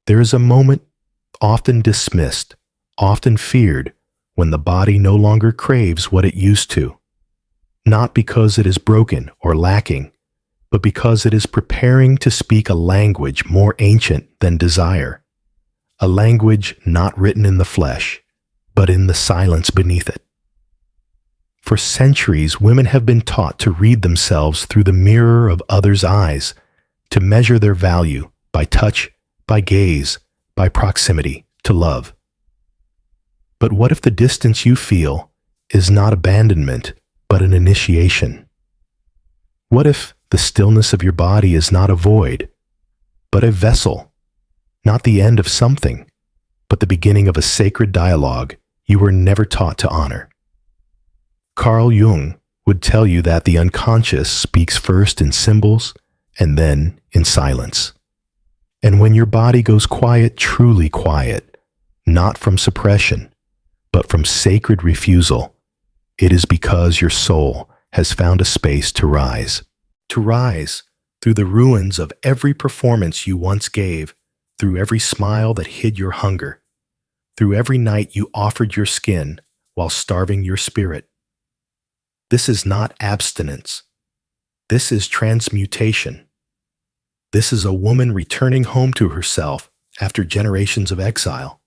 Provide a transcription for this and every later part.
There is a moment, often dismissed, often feared, when the body no longer craves what it used to, not because it is broken or lacking, but because it is preparing to speak a language more ancient than desire, a language not written in the flesh, but in the silence beneath it. For centuries, women have been taught to read themselves through the mirror of others' eyes, to measure their value by touch, by gaze, by proximity to love. But what if the distance you feel is not abandonment, but an initiation? What if the stillness of your body is not a void, but a vessel, not the end of something, but the beginning of a sacred dialogue you were never taught to honor? Carl Jung would tell you that the unconscious speaks first in symbols and then in silence. And when your body goes quiet, truly quiet, not from suppression, but from sacred refusal, it is because your soul has found a space to rise through the ruins of every performance you once gave, through every smile that hid your hunger, through every night you offered your skin while starving your spirit. This is not abstinence. This is transmutation. This is a woman returning home to herself after generations of exile.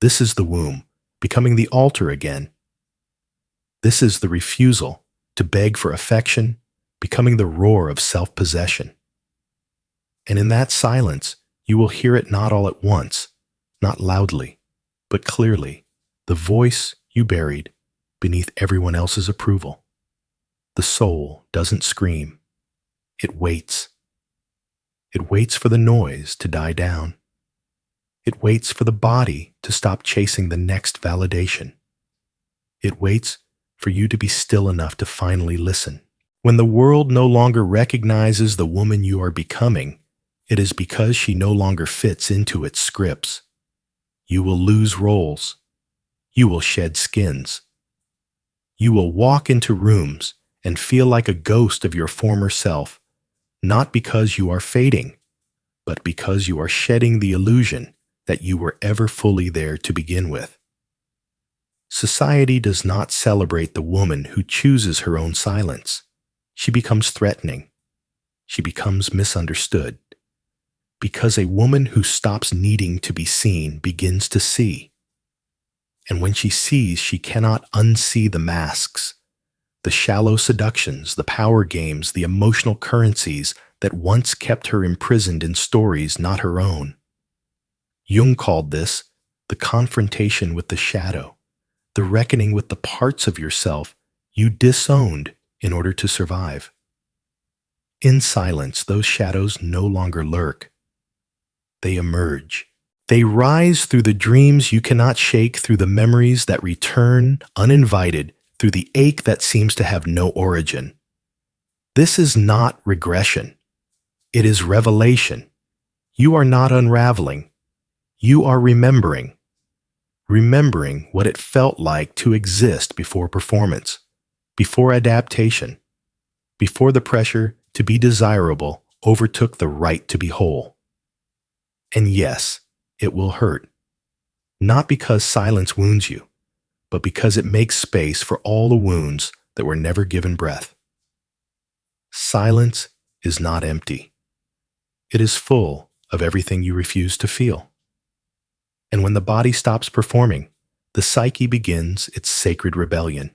This is the womb becoming the altar again. This is the refusal to beg for affection, becoming the roar of self-possession. And in that silence, you will hear it not all at once, not loudly, but clearly, the voice you buried beneath everyone else's approval. The soul doesn't scream. It waits. It waits for the noise to die down. It waits for the body to stop chasing the next validation. It waits for you to be still enough to finally listen. When the world no longer recognizes the woman you are becoming, it is because she no longer fits into its scripts. You will lose roles. You will shed skins. You will walk into rooms and feel like a ghost of your former self, not because you are fading, but because you are shedding the illusion that you were ever fully there to begin with. Society does not celebrate the woman who chooses her own silence. She becomes threatening. She becomes misunderstood. Because a woman who stops needing to be seen begins to see. And when she sees, she cannot unsee the masks, the shallow seductions, the power games, the emotional currencies that once kept her imprisoned in stories not her own. Jung called this the confrontation with the shadow, the reckoning with the parts of yourself you disowned in order to survive. In silence, those shadows no longer lurk. They emerge. They rise through the dreams you cannot shake, through the memories that return uninvited, through the ache that seems to have no origin. This is not regression. It is revelation. You are not unraveling. You are remembering. Remembering what it felt like to exist before performance, before adaptation, before the pressure to be desirable overtook the right to be whole. And yes, it will hurt. Not because silence wounds you, but because it makes space for all the wounds that were never given breath. Silence is not empty. It is full of everything you refuse to feel. And when the body stops performing, the psyche begins its sacred rebellion.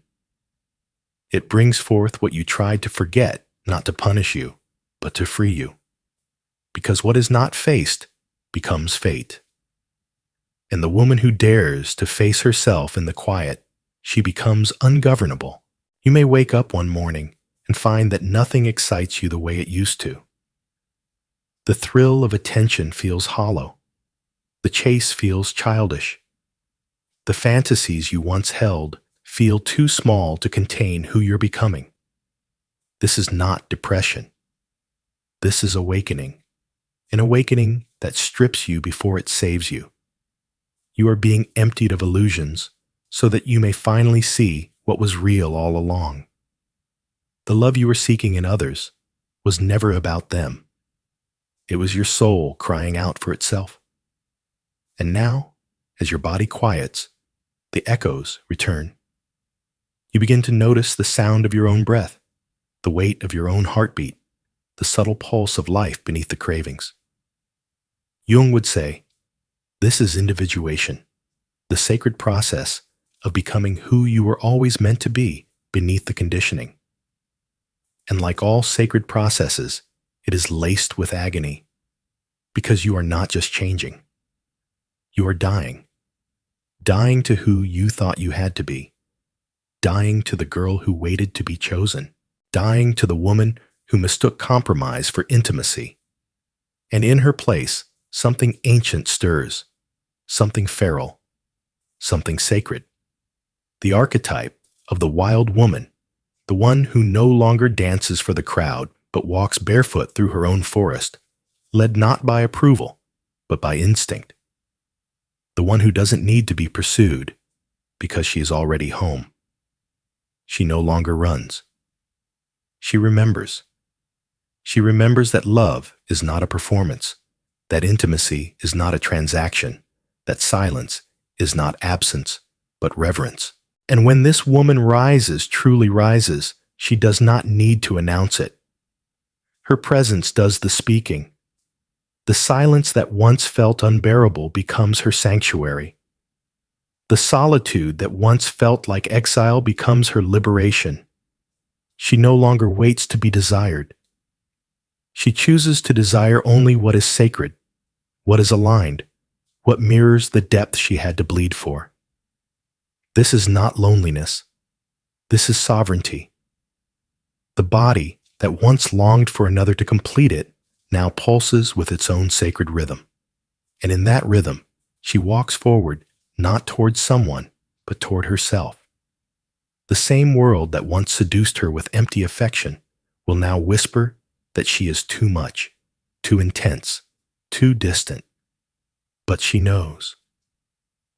It brings forth what you tried to forget, not to punish you, but to free you. Because what is not faced becomes fate. And the woman who dares to face herself in the quiet, she becomes ungovernable. You may wake up one morning and find that nothing excites you the way it used to. The thrill of attention feels hollow. The chase feels childish. The fantasies you once held feel too small to contain who you're becoming. This is not depression. This is awakening. An awakening that strips you before it saves you. You are being emptied of illusions so that you may finally see what was real all along. The love you were seeking in others was never about them. It was your soul crying out for itself. And now, as your body quiets, the echoes return. You begin to notice the sound of your own breath, the weight of your own heartbeat, the subtle pulse of life beneath the cravings. Jung would say, this is individuation, the sacred process of becoming who you were always meant to be beneath the conditioning. And like all sacred processes, it is laced with agony, because you are not just changing. You are dying. Dying to who you thought you had to be. Dying to the girl who waited to be chosen. Dying to the woman who mistook compromise for intimacy. And in her place, something ancient stirs, something feral, something sacred. The archetype of the wild woman, the one who no longer dances for the crowd but walks barefoot through her own forest, led not by approval, but by instinct. The one who doesn't need to be pursued because she is already home. She no longer runs. She remembers. She remembers that love is not a performance, that intimacy is not a transaction, that silence is not absence, but reverence. And when this woman rises, truly rises, she does not need to announce it. Her presence does the speaking. The silence that once felt unbearable becomes her sanctuary. The solitude that once felt like exile becomes her liberation. She no longer waits to be desired. She chooses to desire only what is sacred, what is aligned, what mirrors the depth she had to bleed for. This is not loneliness. This is sovereignty. The body that once longed for another to complete it now pulses with its own sacred rhythm. And in that rhythm, she walks forward not toward someone, but toward herself. The same world that once seduced her with empty affection will now whisper that she is too much, too intense, too distant. But she knows.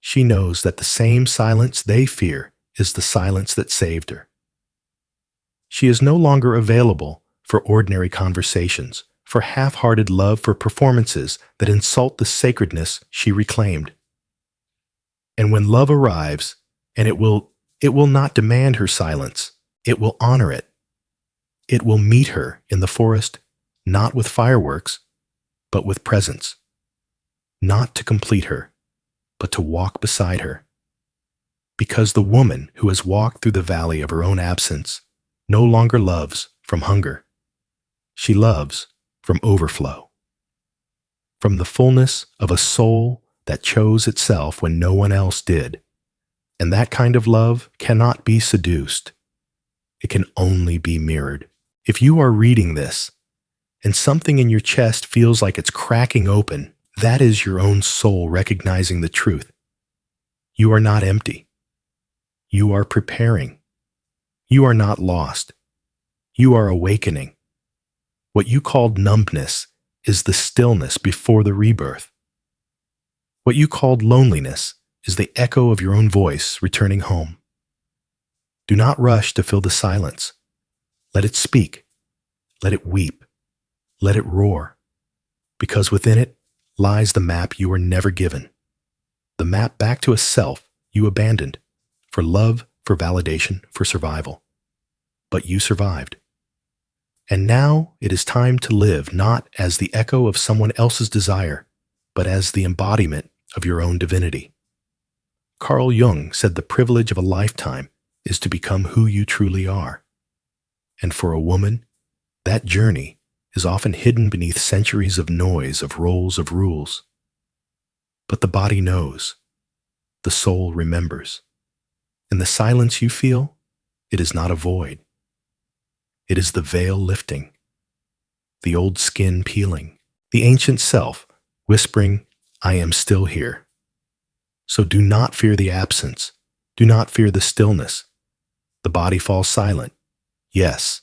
She knows that the same silence they fear is the silence that saved her. She is no longer available for ordinary conversations, for half-hearted love, for performances that insult the sacredness she reclaimed. And when love arrives, and it will not demand her silence, it will honor it. It will meet her in the forest, not with fireworks, but with presence. Not to complete her, but to walk beside her. Because the woman who has walked through the valley of her own absence no longer loves from hunger. She loves from overflow. From the fullness of a soul that chose itself when no one else did. And that kind of love cannot be seduced. It can only be mirrored. If you are reading this, and something in your chest feels like it's cracking open, that is your own soul recognizing the truth. You are not empty. You are preparing. You are not lost. You are awakening. What you called numbness is the stillness before the rebirth. What you called loneliness is the echo of your own voice returning home. Do not rush to fill the silence. Let it speak. Let it weep. Let it roar. Because within it lies the map you were never given. The map back to a self you abandoned for love, for validation, for survival. But you survived. And now it is time to live not as the echo of someone else's desire, but as the embodiment of your own divinity. Carl Jung said the privilege of a lifetime is to become who you truly are. And for a woman, that journey is often hidden beneath centuries of noise, of roles, of rules. But the body knows. The soul remembers. In the silence you feel, it is not a void. It is the veil lifting, the old skin peeling, the ancient self whispering, I am still here. So do not fear the absence. Do not fear the stillness. The body falls silent, yes,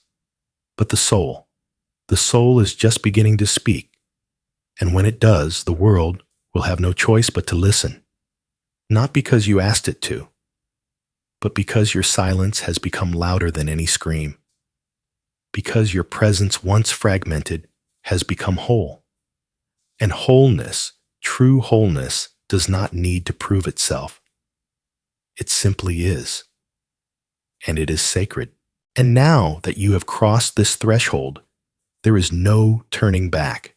but the soul is just beginning to speak. And when it does, the world will have no choice but to listen. Not because you asked it to, but because your silence has become louder than any scream. Because your presence, once fragmented, has become whole. And wholeness, true wholeness, does not need to prove itself. It simply is. And it is sacred. And now that you have crossed this threshold, there is no turning back.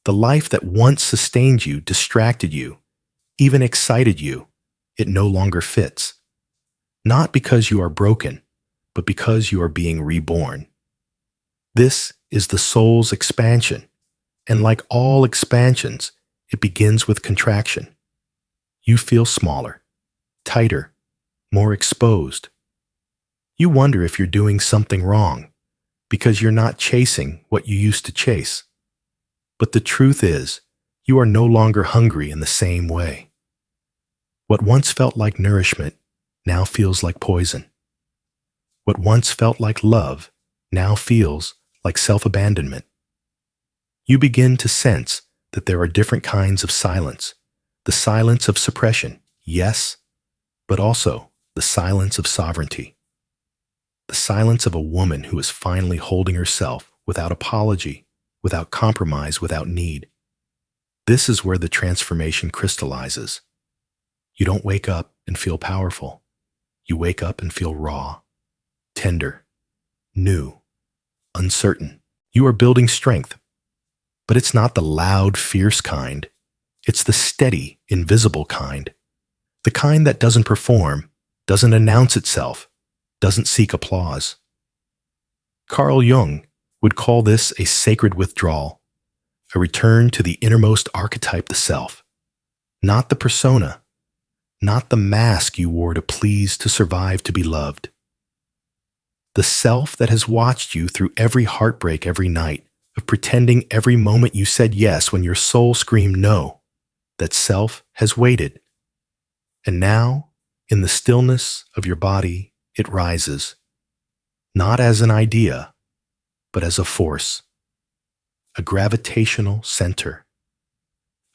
The life that once sustained you, distracted you, even excited you, it no longer fits. Not because you are broken, but because you are being reborn. This is the soul's expansion, and like all expansions, it begins with contraction. You feel smaller, tighter, more exposed. You wonder if you're doing something wrong, because you're not chasing what you used to chase. But the truth is, you are no longer hungry in the same way. What once felt like nourishment now feels like poison. What once felt like love now feels like self-abandonment. You begin to sense that there are different kinds of silence. The silence of suppression, yes, but also the silence of sovereignty. The silence of a woman who is finally holding herself without apology, without compromise, without need. This is where the transformation crystallizes. You don't wake up and feel powerful. You wake up and feel raw, tender, new, uncertain. You are building strength, but it's not the loud, fierce kind. It's the steady, invisible kind. The kind that doesn't perform, doesn't announce itself, doesn't seek applause. Carl Jung would call this a sacred withdrawal, a return to the innermost archetype, the self. Not the persona, not the mask you wore to please, to survive, to be loved. The self that has watched you through every heartbreak, every night, of pretending every moment you said yes when your soul screamed no. That self has waited. And now, in the stillness of your body, it rises, not as an idea, but as a force, a gravitational center,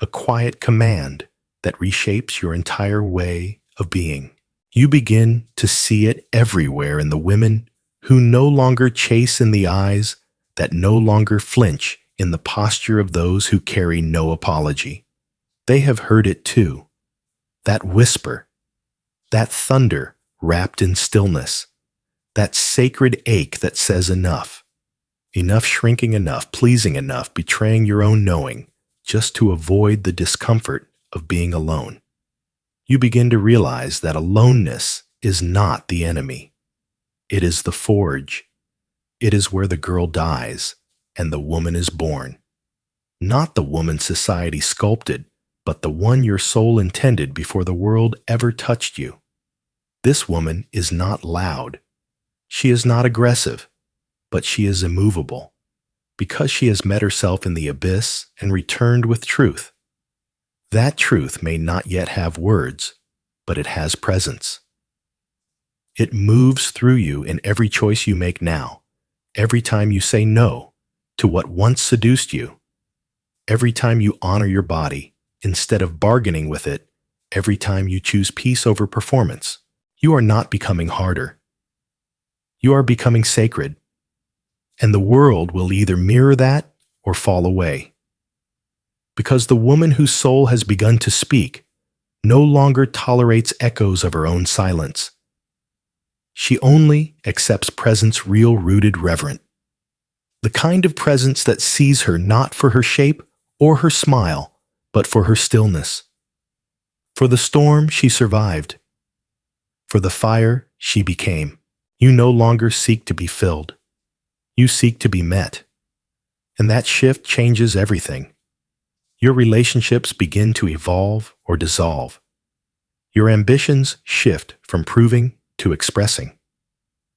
a quiet command that reshapes your entire way of being. You begin to see it everywhere in the women who no longer chase, in the eyes that no longer flinch, in the posture of those who carry no apology. They have heard it too, that whisper, that thunder wrapped in stillness, that sacred ache that says enough, enough shrinking enough, pleasing enough, betraying your own knowing, just to avoid the discomfort of being alone. You begin to realize that aloneness is not the enemy. It is the forge. It is where the girl dies and the woman is born. Not the woman society sculpted, but the one your soul intended before the world ever touched you. This woman is not loud. She is not aggressive, but she is immovable, because she has met herself in the abyss and returned with truth. That truth may not yet have words, but it has presence. It moves through you in every choice you make now, every time you say no to what once seduced you, every time you honor your body instead of bargaining with it, every time you choose peace over performance. You are not becoming harder. You are becoming sacred, and the world will either mirror that or fall away. Because the woman whose soul has begun to speak no longer tolerates echoes of her own silence. She only accepts presence real-rooted, reverent. The kind of presence that sees her not for her shape or her smile, but for her stillness. For the storm she survived. For the fire she became. You no longer seek to be filled. You seek to be met. And that shift changes everything. Your relationships begin to evolve or dissolve. Your ambitions shift from proving to expressing.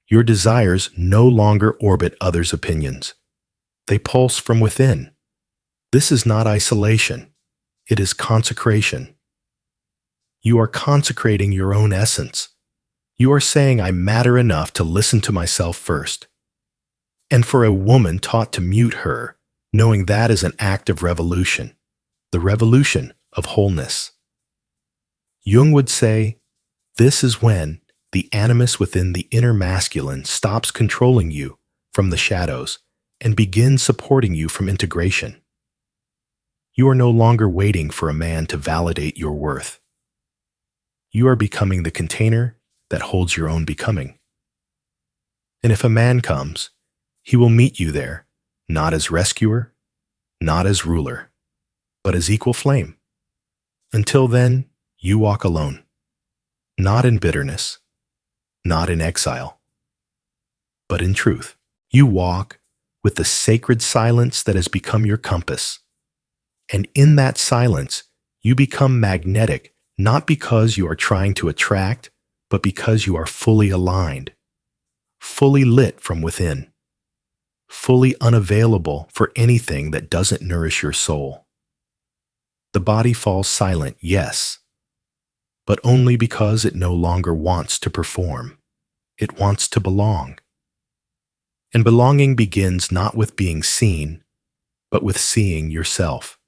Your desires no longer orbit others' opinions. They pulse from within. This is not isolation. It is consecration. You are consecrating your own essence. You are saying, I matter enough to listen to myself first. And for a woman taught to mute her, knowing that is an act of revolution, the revolution of wholeness. Jung would say, this is when the animus within the inner masculine stops controlling you from the shadows and begins supporting you from integration. You are no longer waiting for a man to validate your worth. You are becoming the container that holds your own becoming. And if a man comes, he will meet you there, not as rescuer, not as ruler, but as equal flame. Until then, you walk alone, not in bitterness, not in exile, but in truth. You walk with the sacred silence that has become your compass. And in that silence, you become magnetic, not because you are trying to attract, but because you are fully aligned, fully lit from within, fully unavailable for anything that doesn't nourish your soul. The body falls silent, yes, but only because it no longer wants to perform. It wants to belong. And belonging begins not with being seen, but with seeing yourself.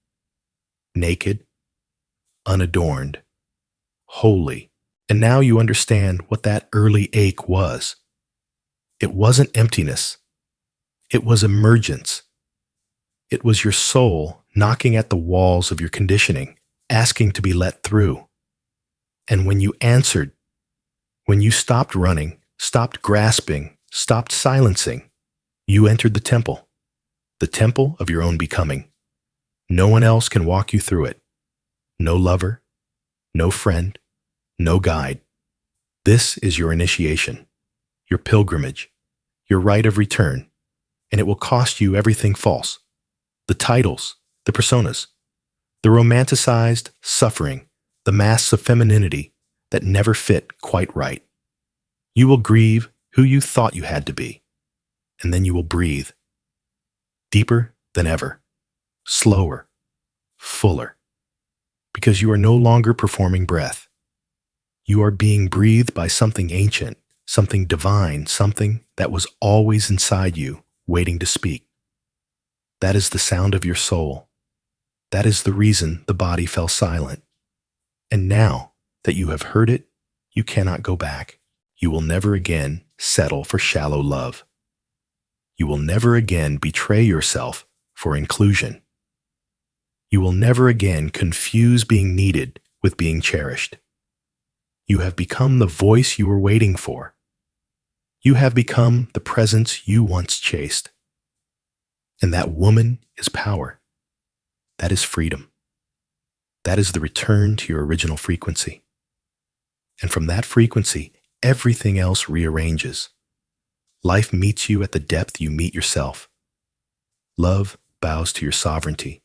Naked, unadorned, holy. And now you understand what that early ache was. It wasn't emptiness. It was emergence. It was your soul knocking at the walls of your conditioning, asking to be let through. And when you answered, when you stopped running, stopped grasping, stopped silencing, you entered the temple of your own becoming. No one else can walk you through it. No lover, no friend, no guide. This is your initiation, your pilgrimage, your rite of return, and it will cost you everything false. The titles, the personas, the romanticized suffering, the masks of femininity that never fit quite right. You will grieve who you thought you had to be, and then you will breathe. Deeper than ever, slower, fuller, because you are no longer performing breath. You are being breathed by something ancient, something divine, something that was always inside you, waiting to speak. That is the sound of your soul. That is the reason the body fell silent. And now that you have heard it, you cannot go back. You will never again settle for shallow love. You will never again betray yourself for inclusion. You will never again confuse being needed with being cherished. You have become the voice you were waiting for. You have become the presence you once chased. And that woman is power. That is freedom. That is the return to your original frequency. And from that frequency, everything else rearranges. Life meets you at the depth you meet yourself. Love bows to your sovereignty.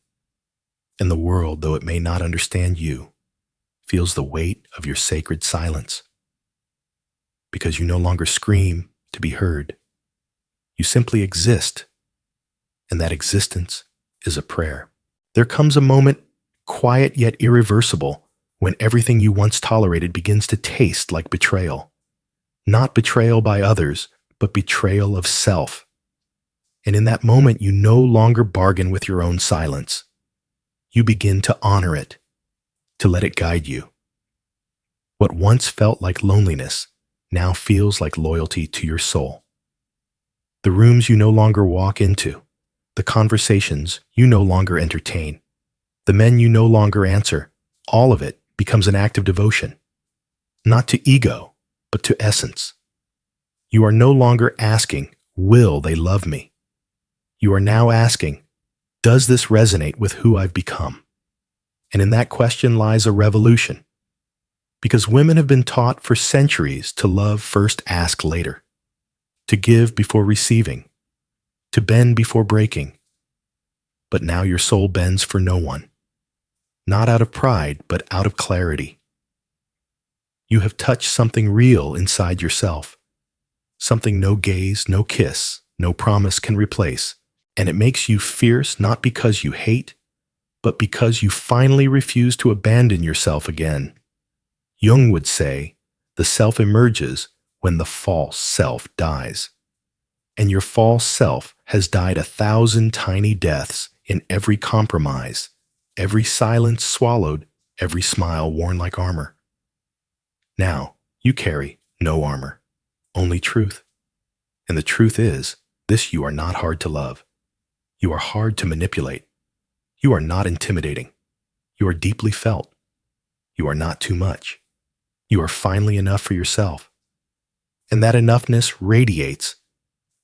And the world, though it may not understand you, feels the weight of your sacred silence. Because you no longer scream to be heard. You simply exist. And that existence is a prayer. There comes a moment, quiet yet irreversible, when everything you once tolerated begins to taste like betrayal. Not betrayal by others, but betrayal of self. And in that moment, you no longer bargain with your own silence. You begin to honor it, to let it guide you. What once felt like loneliness now feels like loyalty to your soul. The rooms you no longer walk into, the conversations you no longer entertain, the men you no longer answer, all of it becomes an act of devotion. Not to ego, but to essence. You are no longer asking, will they love me? You are now asking, does this resonate with who I've become? And in that question lies a revolution. Because women have been taught for centuries to love first, ask later, to give before receiving, to bend before breaking. But now your soul bends for no one, not out of pride, but out of clarity. You have touched something real inside yourself, something no gaze, no kiss, no promise can replace, and it makes you fierce not because you hate, but because you finally refuse to abandon yourself again. Jung would say, the self emerges when the false self dies. And your false self has died 1,000 tiny deaths in every compromise, every silence swallowed, every smile worn like armor. Now, you carry no armor, only truth. And the truth is, this you are not hard to love. You are hard to manipulate. You are not intimidating. You are deeply felt. You are not too much. You are finally enough for yourself. And that enoughness radiates.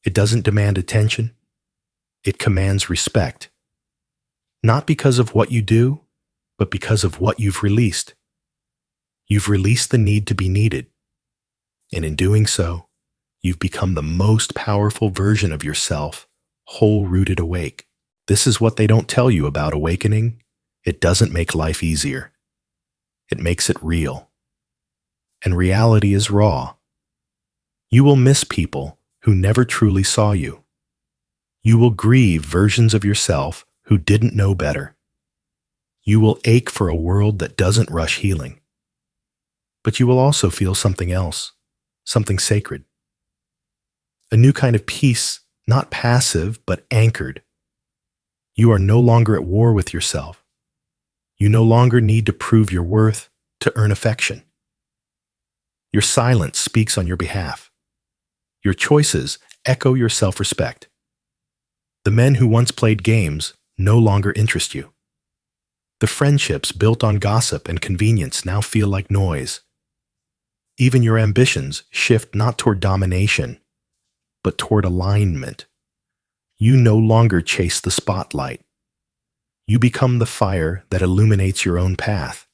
It doesn't demand attention. It commands respect. Not because of what you do, but because of what you've released. You've released the need to be needed. And in doing so, you've become the most powerful version of yourself, whole-rooted awake. This is what they don't tell you about awakening. It doesn't make life easier. It makes it real. And reality is raw. You will miss people who never truly saw you. You will grieve versions of yourself who didn't know better. You will ache for a world that doesn't rush healing. But you will also feel something else, something sacred. A new kind of peace, not passive, but anchored. You are no longer at war with yourself. You no longer need to prove your worth to earn affection. Your silence speaks on your behalf. Your choices echo your self-respect. The men who once played games no longer interest you. The friendships built on gossip and convenience now feel like noise. Even your ambitions shift not toward domination, but toward alignment. You no longer chase the spotlight. You become the fire that illuminates your own path.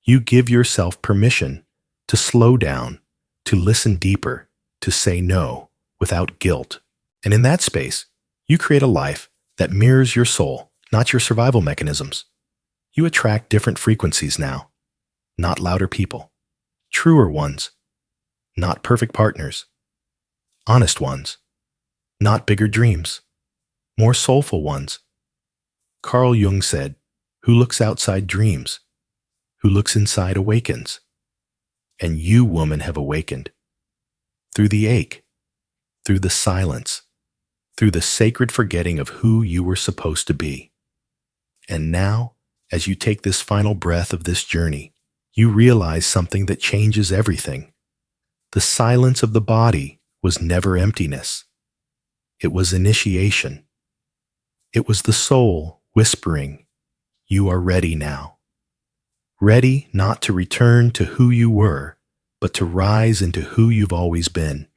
You give yourself permission to slow down, to listen deeper, to say no without guilt. And in that space, you create a life that mirrors your soul, not your survival mechanisms. You attract different frequencies now, not louder people, truer ones, not perfect partners, honest ones, not bigger dreams, more soulful ones. Carl Jung said, "Who looks outside dreams, who looks inside awakens." And you, woman, have awakened. Through the ache, through the silence, through the sacred forgetting of who you were supposed to be. And now, as you take this final breath of this journey, you realize something that changes everything. The silence of the body was never emptiness. It was initiation. It was the soul whispering, "You are ready now." Ready not to return to who you were, but to rise into who you've always been.